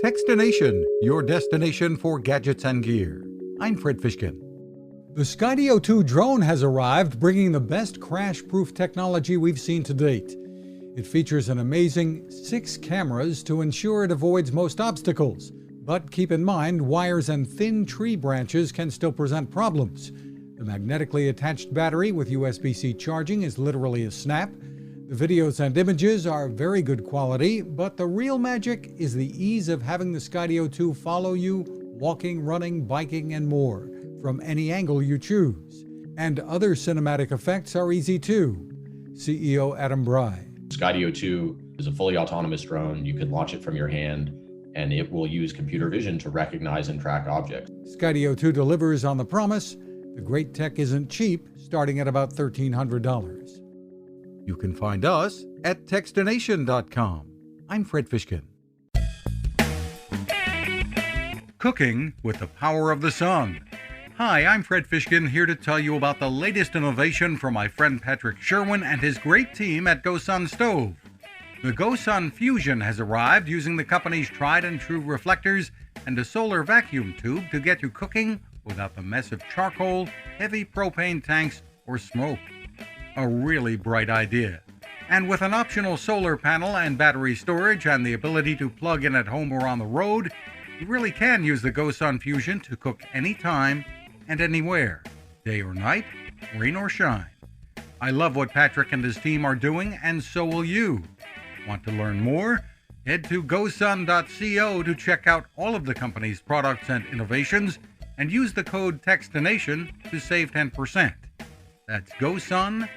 Techstination, your destination for gadgets and gear. I'm Fred Fishkin. The Skydio 2 drone has arrived, bringing the best crash-proof technology we've seen to date. It features an amazing 6 cameras to ensure it avoids most obstacles. But keep in mind, wires and thin tree branches can still present problems. The magnetically attached battery with USB-C charging is literally a snap. The videos and images are very good quality, but the real magic is the ease of having the Skydio 2 follow you, walking, running, biking, and more, from any angle you choose. And other cinematic effects are easy too. CEO Adam Bry. Skydio 2 is a fully autonomous drone. You can launch it from your hand, and it will use computer vision to recognize and track objects. Skydio 2 delivers on the promise. The great tech isn't cheap, starting at about $1,300. You can find us at Techstination.com. I'm Fred Fishkin. Cooking with the power of the sun. Hi, I'm Fred Fishkin, here to tell you about the latest innovation from my friend Patrick Sherwin and his great team at GoSun Stove. The GoSun Fusion has arrived using the company's tried and true reflectors and a solar vacuum tube to get you cooking without the mess of charcoal, heavy propane tanks, or smoke. A really bright idea. And with an optional solar panel and battery storage and the ability to plug in at home or on the road, you really can use the GoSun Fusion to cook anytime and anywhere, day or night, rain or shine. I love what Patrick and his team are doing, and so will you. Want to learn more? Head to gosun.co to check out all of the company's products and innovations and use the code Techstination to save 10%. That's gosun.co.